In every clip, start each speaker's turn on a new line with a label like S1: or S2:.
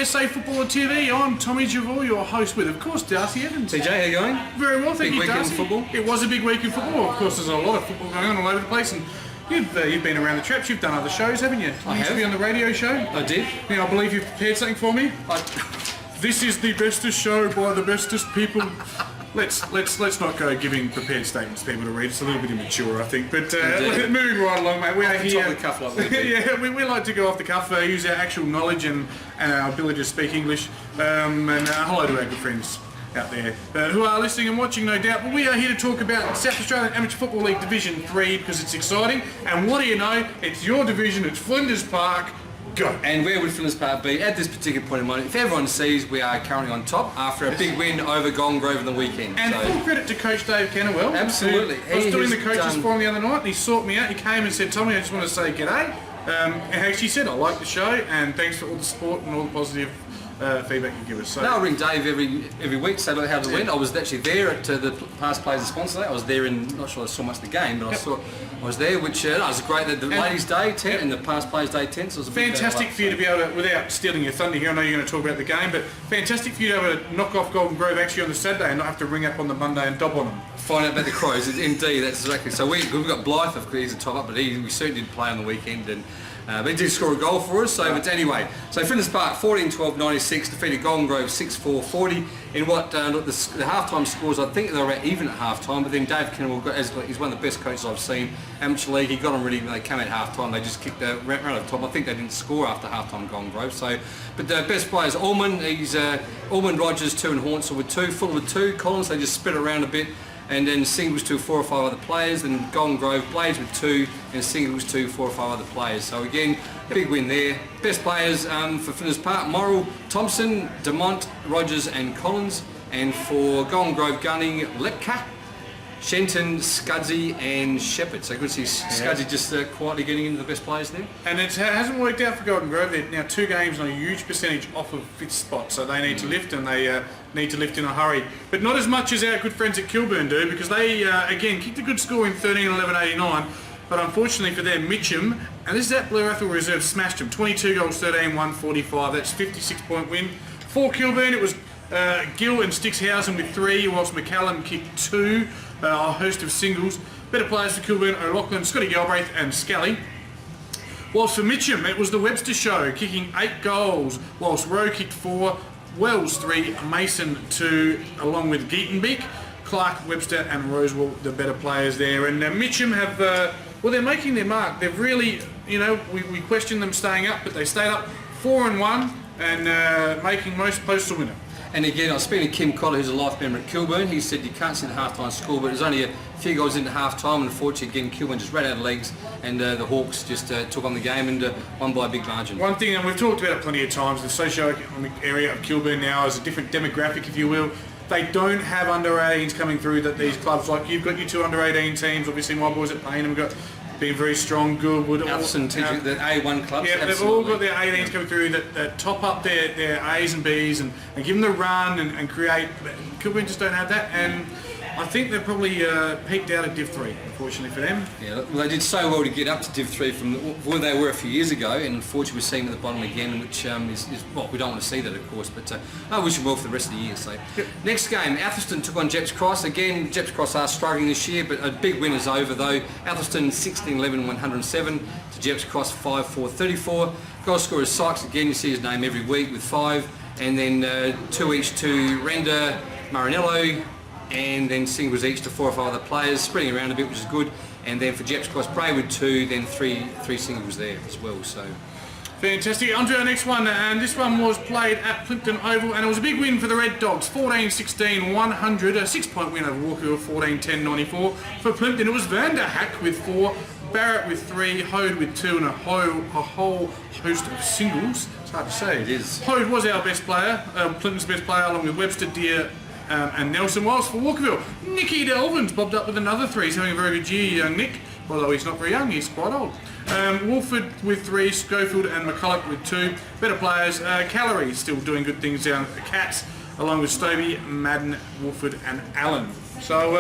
S1: SA Footballer TV. I'm Tommy Javor, your host with, of course, Darcy Evans.
S2: TJ, how you going?
S1: Very well, thank you, Darcy.
S2: Big week in football?
S1: It was a big week in football. Of course, there's a lot of football going on all over the place, and you've been around the traps. You've done other shows, haven't you?
S2: I
S1: used to
S2: have.
S1: be on the radio show.
S2: I did.
S1: Now, I believe you've prepared something for me. This is the bestest show by the bestest people. Let's not go giving prepared statements to people to read. It's a little bit immature, I think. But moving right along, mate. We are here.
S2: Off the cuff like we
S1: yeah, we like to go off the cuff, use our actual knowledge and our ability to speak English. Hello to our good friends out there who are listening and watching, no doubt. But we are here to talk about South Australian Amateur Football League Division 3 because it's exciting. And what do you know? It's your division. It's Flinders Park. Go.
S2: And where would Flinders Park be at this particular point in time? If everyone sees, we are currently on top after a big win over Golden Grove on the weekend.
S1: And full credit to Coach Dave Kennewell.
S2: Absolutely.
S1: I was doing the coaches forum the other night and he sought me out. He came and said, Tommy, I just want to say g'day. And actually said, I like the show and thanks for all the support and all the positive feedback you give us. So,
S2: I'll ring Dave every week to say, look, how's it went? I was actually there at the past players and sponsor day. I was there in, not sure I saw much of the game, but I was there, which was great. The ladies' day tent and the past players' day tent. So it was a
S1: fantastic for you to be able to, without stealing your thunder here, I know you're going to talk about the game, but fantastic for you to be able to knock off Golden Grove actually on the Saturday and not have to ring up on the Monday and dob on them.
S2: Find out about the Crows. Indeed, that's exactly. So we've got Blythe, of course, he's a top up, but we certainly did play on the weekend, and but he did score a goal for us. So, but anyway, so Flinders Park 14-12-96 defeated Golden Grove 6-4-40 in what the half-time scores. I think they were even at half-time, but then Dave Kennewell he's one of the best coaches I've seen amateur league. He got them really. They came at half-time. They just kicked right over the top. I think they didn't score after half-time Golden Grove. So, but the best players Allman, Allman, Rogers 2 and Hornsel with 2, Fuller with 2, Collins they just spread around a bit. And then singles to 4 or 5 other players, then Golden Grove Blades with 2, and singles to 4 or 5 other players. So again, big win there. Best players for Flinders Park, Morrill, Thompson, Demont, Rogers and Collins. And for Golden Grove Gunning, Lepka, Shenton, Scudsy and Shepherd. So good to see Scudsy just quietly getting into the best players there.
S1: And it hasn't worked out for Golden Grove. They're now 2 games on a huge percentage off of 5th spot, so they need to lift and they need to lift in a hurry. But not as much as our good friends at Kilburn do because they, again, kicked a good score in 13-11-89, but unfortunately for them, Mitchum, and this is that Blue Athol reserve, smashed them. 22 goals, 13-1-45. That's 56-point win. For Kilburn, it was Gill and Stixhausen with 3, whilst McCallum kicked 2. A host of singles. Better players for Kilburn, O'Loughlin, Scotty Galbraith and Scally. Whilst for Mitchum, it was the Webster show, kicking 8 goals, whilst Rowe kicked 4, Wells 3, Mason 2, along with Geetenbeek, Clark, Webster and Rosewell, the better players there. And Mitchum have, well, they're making their mark. They've really, we questioned them staying up, but they stayed up 4-1 and making most posts to winner.
S2: And again, I was speaking to Kim Cotter, who's a life member at Kilburn. He said you can't see the half-time score, but there's only a few goals into half-time, and unfortunately, again, Kilburn just ran out of legs, and the Hawks just took on the game and won by a big margin.
S1: One thing, and we've talked about it plenty of times, the socio-economic area of Kilburn now is a different demographic, if you will. They don't have under-18s coming through that these clubs, like you've got your 2 under-18 teams, obviously my boys at Payne have got being very strong, Goodwood.
S2: Alfson, the A1 clubs.
S1: Yeah, they've all got their 18s coming through that top up their A's and B's and give them the run and create. Kilburn just don't have that, and I think they've probably peaked out at Div 3, unfortunately for them.
S2: Yeah, well, they did so well to get up to Div 3 from where they were a few years ago, and unfortunately we're seeing them at the bottom again, which is well, we don't want to see that, of course, but I wish them well for the rest of the year. So, next game, Athelston took on Jeps Cross. Again, Jeps Cross are struggling this year, but a big win is over though. Athelston 16-11-107 to Jeps Cross 5-4-34. Goal scorer is Sykes. Again, you see his name every week with 5, and then 2 each to Render, Marinello, and then singles each to 4 or 5 other players, spreading around a bit, which is good. And then for Jeps Cross, Braywood 2, then three singles there as well. So
S1: fantastic. On to our next one, and this one was played at Plimpton Oval, and it was a big win for the Red Dogs, 14-16-100, a 6-point win over Walkerville, 14-10-94. For Plimpton, it was Van der Hack with 4, Barrett with 3, Hode with 2, and a whole host of singles. It's hard to say.
S2: It is.
S1: Hode was our best player, Plimpton's best player, along with Webster, Deer, and Nelson. Whilst for Walkerville, Nicky Delvins bobbed up with another 3. He's having a very good year, young Nick. Although he's not very young, he's quite old. Wolford with 3, Schofield and McCulloch with 2. Better players, Calorie still doing good things down at the Cats, along with Stovey, Madden, Wolford and Allen. So,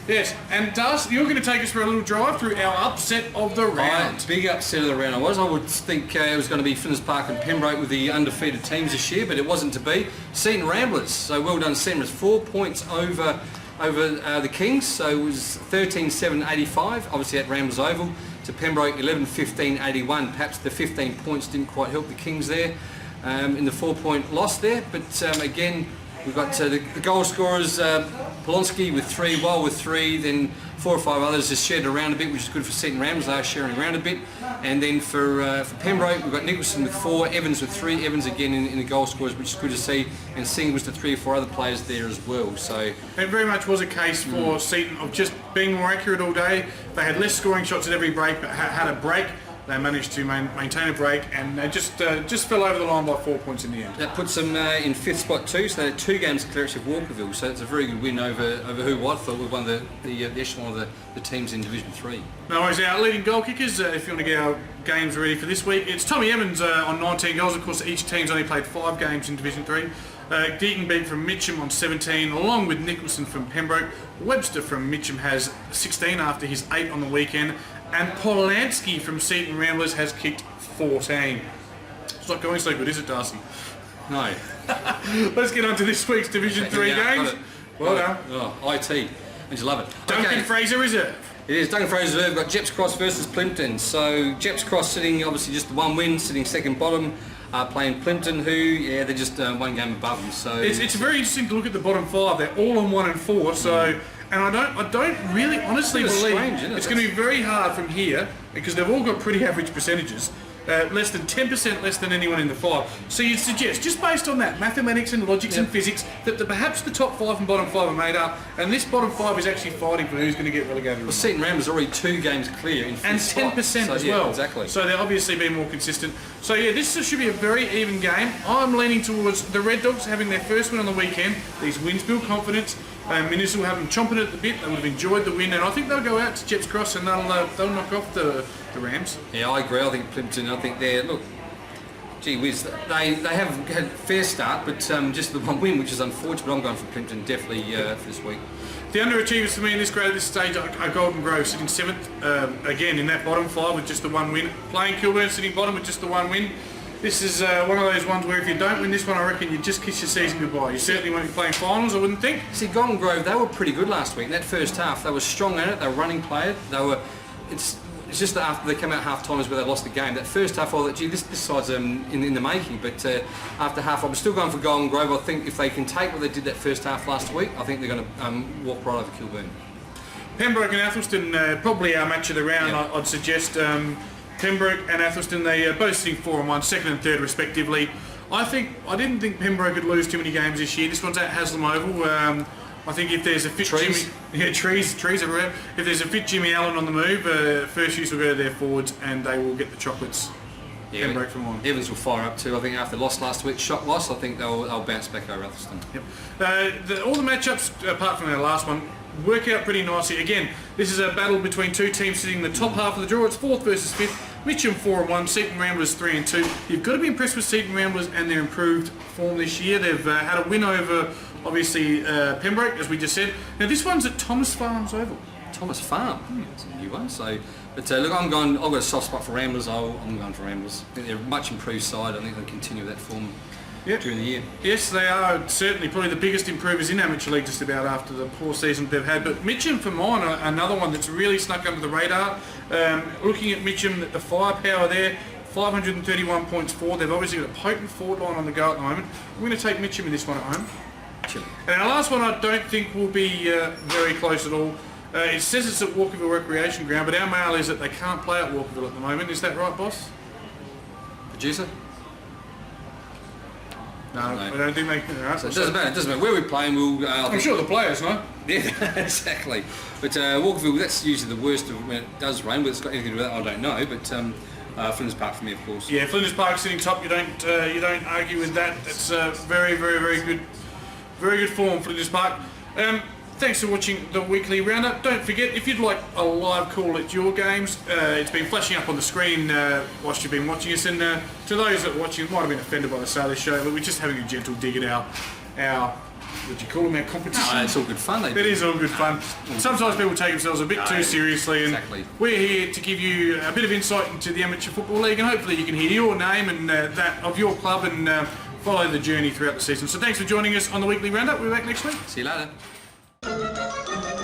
S1: yes, and Darcy, you're going to take us for a little drive through our upset of the round.
S2: Big upset of the round I would think it was going to be Flinders Park and Pembroke with the undefeated teams this year, but it wasn't to be. Seton Ramblers, so well done Seton, 4 points over the Kings, so it was 13-7-85, obviously at Ramblers Oval, to Pembroke 11-15-81. Perhaps the 15 points didn't quite help the Kings there in the 4-point loss there, but again, we've got the goal scorers, Polonsky with 3, Wall with 3, then 4 or 5 others just shared around a bit, which is good for Seton Ramblers, they are sharing around a bit. And then for Pembroke, we've got Nicholson with 4, Evans with 3, Evans again in the goal scorers, which is good to see, and Singh was to 3 or 4 other players there as well. So
S1: it very much was a case for Seton of just being more accurate all day. They had less scoring shots at every break, but had a break. They managed to maintain a break, and they just fell over the line by 4 points in the end.
S2: That puts them in 5th spot too, so they had 2 games clearance of Walkerville, so it's a very good win over who I thought was one of the echelon of the teams in Division 3.
S1: No worries, our leading goal kickers, if you want to get our games ready for this week, it's Tommy Evans on 19 goals. Of course, each team's only played 5 games in Division 3. Deaton Beat from Mitchum on 17, along with Nicholson from Pembroke. Webster from Mitchum has 16 after his 8 on the weekend. And Polanski from Seton Ramblers has kicked 14. It's not going so good, is it, Darcy?
S2: No.
S1: Let's get on to this week's Division 3 games. Well done.
S2: Oh, IT. And you love it.
S1: Duncan Fraser Reserve.
S2: It is. Duncan Fraser Reserve. We've got Jeps Cross versus Plimpton. So Jeps Cross sitting obviously just the 1 win, sitting second bottom. Playing Plimpton, who, they're just 1 game above them. So
S1: it's very interesting to look at the bottom 5. They're all on 1 and 4. So, and I don't really honestly believe it's going to be very hard from here because they've all got pretty average percentages. Less than 10% less than anyone in the 5. So you'd suggest, just based on that, mathematics and logics and physics, that perhaps the top 5 and bottom 5 are made up, and this bottom 5 is actually fighting for who's going to get relegated.
S2: Well, Seton Ramblers already 2 games clear in 5th
S1: and 10%
S2: so,
S1: as well.
S2: Exactly.
S1: So they're obviously being more consistent. So yeah, this should be a very even game. I'm leaning towards the Red Dogs having their first win on the weekend. These wins build confidence. Minister will have them chomping at the bit. They would have enjoyed the win, and I think they'll go out to Jeps Cross and they'll knock off the Rams.
S2: Yeah, I agree. I think Plimpton. I think gee whiz, they have had a fair start, but just the 1 win, which is unfortunate. But I'm going for Plimpton definitely for this week.
S1: The underachievers for me in this grade at this stage are Golden Grove sitting 7th, again in that bottom 5 with just the 1 win. Playing Kilburn sitting bottom with just the 1 win. This is one of those ones where if you don't win this one, I reckon you just kiss your season goodbye. You certainly won't be playing finals, I wouldn't think.
S2: See, Golden Grove, they were pretty good last week. In that first half, they were strong at it. They were running players. It's just that after they came out half time is where they lost the game. That first half, I thought, gee, this side's in the making. But after half, I'm still going for Golden Grove. I think if they can take what they did that first half last week, I think they're going to walk right over Kilburn.
S1: Pembroke and Athelston, probably our match of the round.
S2: Yep.
S1: I'd suggest Pembroke and Athelston, they both sitting 4 and 1, 2nd and 3rd respectively. I didn't think Pembroke could lose too many games this year. This one's at Haslam Oval. I think if there's a fit trees everywhere. If there's a fit Jimmy Allen on the move, first use will go to their forwards and they will get the chocolates.
S2: Yeah,
S1: Pembroke from one.
S2: Evans will fire up too. I think after loss last week, shock loss, I think they'll bounce back over Athelston.
S1: Yep. All the matchups, apart from their last one, work out pretty nicely. Again, this is a battle between 2 teams sitting in the top half of the draw. It's 4th versus 5th. Mitchum 4 and 1, Seton Ramblers 3 and 2. You've got to be impressed with Seton Ramblers and their improved form this year. They've had a win over, obviously, Pembroke, as we just said. Now this one's at Thomas Farms Oval.
S2: Thomas Farm, that's a new one. So, but look, I've got a soft spot for Ramblers. I'm going for Ramblers. I think they're a much improved side. I think they'll continue that form during the year.
S1: Yes, they are certainly probably the biggest improvers in Amateur League just about after the poor season they've had. But Mitchum for mine, another one that's really snuck under the radar. Looking at Mitchum, the firepower there, 531 points forward. They've obviously got a potent forward line on the go at the moment. We're going to take Mitchum in this one at home. And our last one I don't think will be very close at all. It says it's at Walkerville Recreation Ground, but our mail is that they can't play at Walkerville at the moment. Is that right, boss?
S2: Producer?
S1: No, I don't think they can. Right,
S2: so it doesn't matter. Where we're playing,
S1: I'm sure the players know.
S2: Yeah, exactly. But Walkerville, that's usually the worst of when it does rain. Whether it's got anything to do with that, I don't know. But Flinders Park for me, of course. Yeah,
S1: Flinders Park sitting top. You don't argue with that. That's very, very, very good. Very good form, Flinders Park. Thanks for watching the weekly roundup. Don't forget, if you'd like a live call at your games, it's been flashing up on the screen whilst you've been watching us. And to those that are watching, might have been offended by the start of the show, but we're just having a gentle dig at our Would you call them our competition?
S2: No, it's all good fun.
S1: It is all good fun. Sometimes people take themselves a bit too seriously, and we're here to give you a bit of insight into the Amateur Football League, and hopefully you can hear your name and that of your club and follow the journey throughout the season. So thanks for joining us on the Weekly Roundup. We'll be back next week.
S2: See you later.